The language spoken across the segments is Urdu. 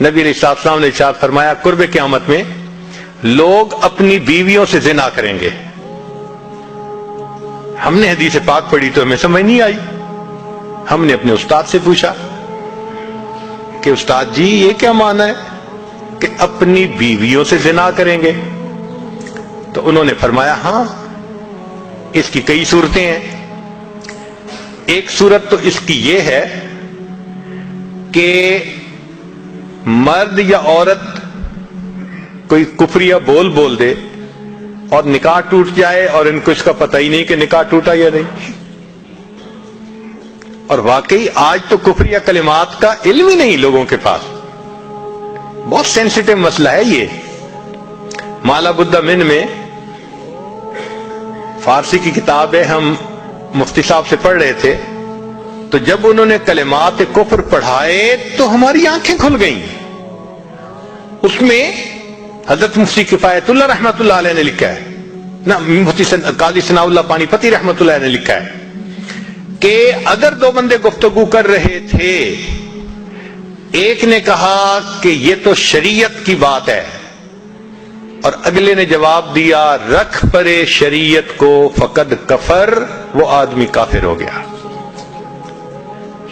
نبی علیہ السلام نے ارشاد فرمایا قرب قیامت میں لوگ اپنی بیویوں سے زنا کریں گے. ہم نے حدیث پاک پڑھی تو ہمیں سمجھ نہیں آئی. ہم نے اپنے استاد سے پوچھا کہ استاد جی یہ کیا معنی ہے کہ اپنی بیویوں سے زنا کریں گے؟ تو انہوں نے فرمایا ہاں اس کی کئی صورتیں ہیں. ایک صورت تو اس کی یہ ہے کہ مرد یا عورت کوئی کفریہ بول دے اور نکاح ٹوٹ جائے اور ان کو اس کا پتہ ہی نہیں کہ نکاح ٹوٹا یا نہیں. اور واقعی آج تو کفریہ کلمات کا علم ہی نہیں لوگوں کے پاس. بہت سینسیٹیو مسئلہ ہے یہ. مالا بدہ من میں فارسی کی کتاب ہے, ہم مفتی صاحب سے پڑھ رہے تھے, تو جب انہوں نے کلمات کفر پڑھائے تو ہماری آنکھیں کھل گئیں. اس میں حضرت مفتی کفایت اللہ رحمۃ اللہ علیہ نے لکھا ہے, نہ مفتی قاضی ثناء اللہ پانی پتی رحمۃ اللہ علیہ نے لکھا ہے کہ اگر دو بندے گفتگو کر رہے تھے, ایک نے کہا کہ یہ تو شریعت کی بات ہے اور اگلے نے جواب دیا رکھ پرے شریعت کو فقد کفر, وہ آدمی کافر ہو گیا.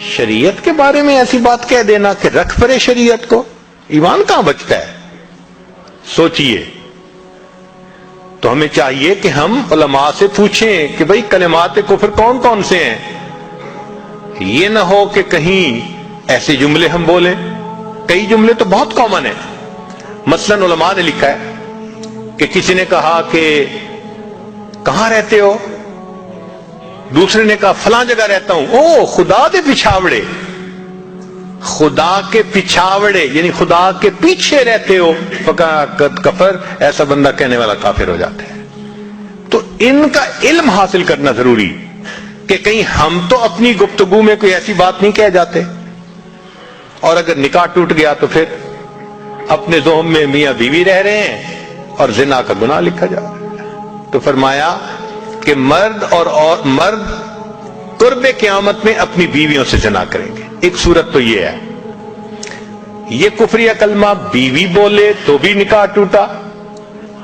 شریعت کے بارے میں ایسی بات کہہ دینا کہ رکھ پرے شریعت کو, ایمان کہاں بچتا ہے؟ سوچئے. تو ہمیں چاہیے کہ ہم علماء سے پوچھیں کہ بھئی کلمات کفر کون کون سے ہیں. یہ نہ ہو کہ کہیں ایسے جملے ہم بولیں. کئی جملے تو بہت کامن ہیں. مثلا علماء نے لکھا ہے کہ کسی نے کہا کہ کہاں رہتے ہو؟ دوسرے نے کہا فلاں جگہ رہتا ہوں. او خدا دے پچھاوڑے, خدا کے پچھاوڑے یعنی خدا کے پیچھے رہتے ہو, فقط کفر, ایسا بندہ کہنے والا کافر ہو جاتا ہے. تو ان کا علم حاصل کرنا ضروری کہ کہیں ہم تو اپنی گفتگو میں کوئی ایسی بات نہیں کہہ جاتے, اور اگر نکاح ٹوٹ گیا تو پھر اپنے ذہن میں میاں بیوی رہ رہے ہیں اور زنا کا گناہ لکھا جا رہا ہے. تو فرمایا کہ مرد اور مرد قرب قیامت میں اپنی بیویوں سے زنا کریں گے. ایک صورت تو یہ ہے, یہ کفریہ کلمہ بیوی بولے تو بھی نکاح ٹوٹا,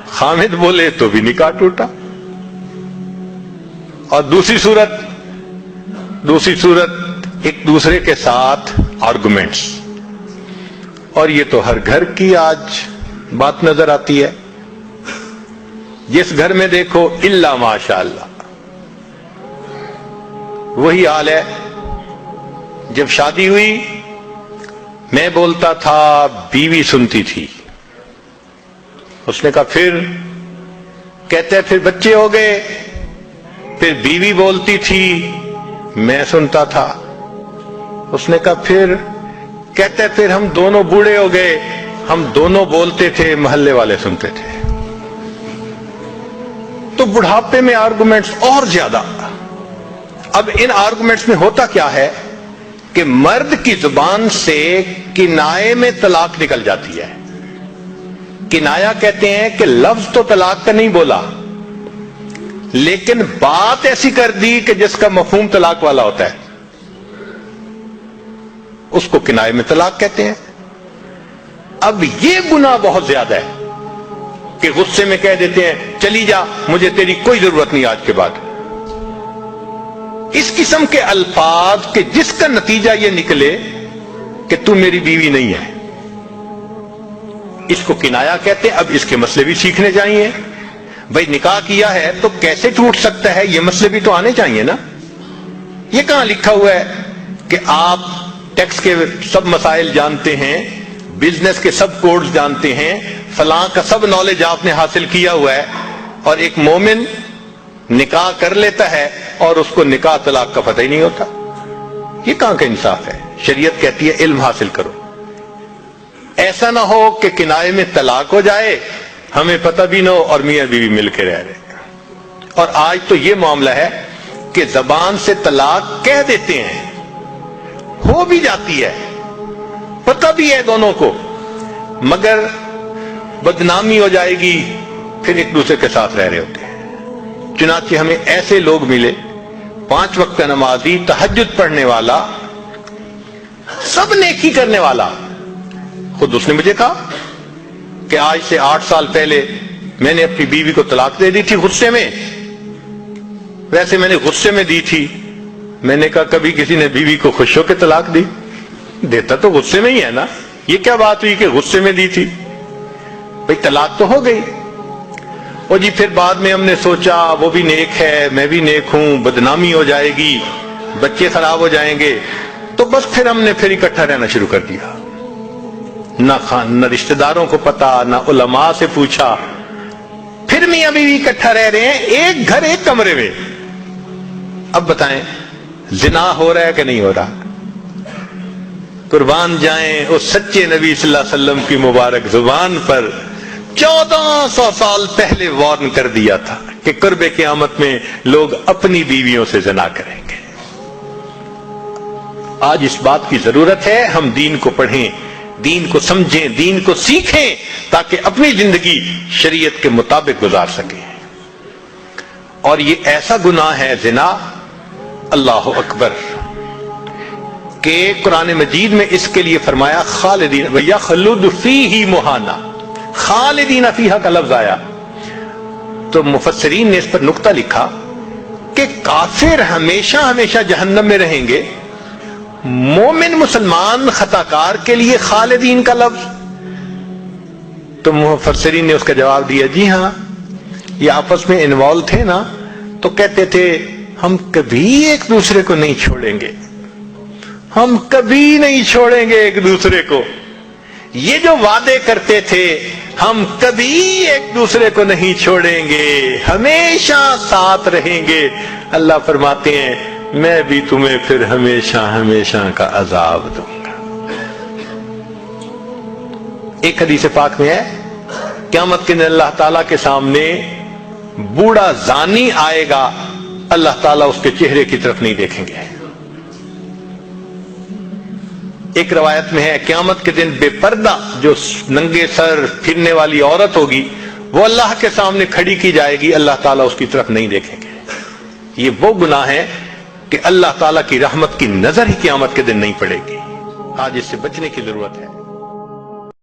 خامد بولے تو بھی نکاح ٹوٹا. اور دوسری صورت ایک دوسرے کے ساتھ آرگومنٹس, اور یہ تو ہر گھر کی آج بات نظر آتی ہے. جس گھر میں دیکھو الا ماشاء اللہ وہی حال ہے. جب شادی ہوئی میں بولتا تھا, بیوی سنتی تھی. اس نے کہا پھر, کہتے پھر بچے ہو گئے, پھر بیوی بولتی تھی میں سنتا تھا. اس نے کہا پھر, کہتے پھر ہم دونوں بوڑھے ہو گئے, ہم دونوں بولتے تھے محلے والے سنتے تھے. تو بڑھاپے میں آرگومنٹس اور زیادہ. اب ان آرگومنٹس میں ہوتا کیا ہے کہ مرد کی زبان سے کنائے میں طلاق نکل جاتی ہے. کنایا کہتے ہیں کہ لفظ تو طلاق کا نہیں بولا, لیکن بات ایسی کر دی کہ جس کا مفہوم طلاق والا ہوتا ہے, اس کو کنائے میں طلاق کہتے ہیں. اب یہ گناہ بہت زیادہ ہے کہ غصے میں کہہ دیتے ہیں چلی جا, مجھے تیری کوئی ضرورت نہیں آج کے بعد. اس قسم کے الفاظ کہ جس کا نتیجہ یہ نکلے کہ تو میری بیوی نہیں ہے, اس کو کنایا کہتے ہیں. اب اس کے مسئلے بھی سیکھنے چاہیے. بھائی نکاح کیا ہے تو کیسے ٹوٹ سکتا ہے, یہ مسئلے بھی تو آنے چاہیے نا. یہ کہاں لکھا ہوا ہے کہ آپ ٹیکس کے سب مسائل جانتے ہیں, بزنس کے سب کوڈز جانتے ہیں, فلاں کا سب نالج آپ نے حاصل کیا ہوا ہے, اور ایک مومن نکاح کر لیتا ہے اور اس کو نکاح طلاق کا پتہ ہی نہیں ہوتا. یہ کہاں کا انصاف ہے؟ شریعت کہتی ہے علم حاصل کرو. ایسا نہ ہو کہ کنائے میں طلاق ہو جائے, ہمیں پتہ بھی نہ ہو اور میاں بیوی مل کے رہ رہے. اور آج تو یہ معاملہ ہے کہ زبان سے طلاق کہہ دیتے ہیں, ہو بھی جاتی ہے, پتہ بھی ہے دونوں کو, مگر بدنامی ہو جائے گی, پھر ایک دوسرے کے ساتھ رہ رہے ہوتے ہیں. چنانچہ ہمیں ایسے لوگ ملے, 5 وقت کا نمازی, تہجد پڑھنے والا, سب نیکی کرنے والا, خود اس نے مجھے کہا کہ آج سے 8 سال پہلے میں نے اپنی بیوی کو طلاق دے دی تھی غصے میں. ویسے میں نے غصے میں دی تھی. میں نے کہا کبھی کسی نے بیوی کو خوش ہو کے طلاق دی؟ دیتا تو غصے میں ہی ہے نا. یہ کیا بات ہوئی کہ غصے میں دی تھی؟ بھئی طلاق تو ہو گئی. اور جی پھر بعد میں ہم نے سوچا وہ بھی نیک ہے میں بھی نیک ہوں, بدنامی ہو جائے گی, بچے خراب ہو جائیں گے, تو بس پھر ہم نے پھر اکٹھا رہنا شروع کر دیا. نہ رشتہ داروں کو پتا, نہ علماء سے پوچھا. پھر میاں بیوی اکٹھا رہ رہے ہیں, ایک گھر ایک کمرے میں. اب بتائیں زنا ہو رہا ہے کہ نہیں ہو رہا؟ قربان جائیں اس سچے نبی صلی اللہ علیہ وسلم کی مبارک زبان پر 1400 سال پہلے وارن کر دیا تھا کہ قرب قیامت میں لوگ اپنی بیویوں سے زنا کریں گے. آج اس بات کی ضرورت ہے ہم دین کو پڑھیں, دین کو سمجھیں, دین کو سیکھیں, تاکہ اپنی زندگی شریعت کے مطابق گزار سکیں. اور یہ ایسا گناہ ہے زنا, اللہ اکبر, کہ قرآن مجید میں اس کے لیے فرمایا خالدین وَيَخْلُدُ فِيهِ مُحَانَا. خالدین فیہا کا لفظ آیا تو مفسرین نے اس پر نقطہ لکھا کہ کافر ہمیشہ ہمیشہ جہنم میں رہیں گے, مومن مسلمان خطاکار کے لیے خالدین کا لفظ. تو مفسرین نے اس کا جواب دیا جی ہاں, یہ آپس میں انوالو تھے نا, تو کہتے تھے ہم کبھی ایک دوسرے کو نہیں چھوڑیں گے, ہم کبھی نہیں چھوڑیں گے ایک دوسرے کو. یہ جو وعدے کرتے تھے ہم کبھی ایک دوسرے کو نہیں چھوڑیں گے, ہمیشہ ساتھ رہیں گے, اللہ فرماتے ہیں میں بھی تمہیں پھر ہمیشہ ہمیشہ کا عذاب دوں گا. ایک حدیث پاک میں ہے قیامت کے دن اللہ تعالیٰ کے سامنے بوڑھا زانی آئے گا, اللہ تعالیٰ اس کے چہرے کی طرف نہیں دیکھیں گے. ایک روایت میں ہے قیامت کے دن بے پردہ جو ننگے سر پھرنے والی عورت ہوگی وہ اللہ کے سامنے کھڑی کی جائے گی, اللہ تعالیٰ اس کی طرف نہیں دیکھیں گے. یہ وہ گناہ ہے کہ اللہ تعالیٰ کی رحمت کی نظر ہی قیامت کے دن نہیں پڑے گی. آج اس سے بچنے کی ضرورت ہے.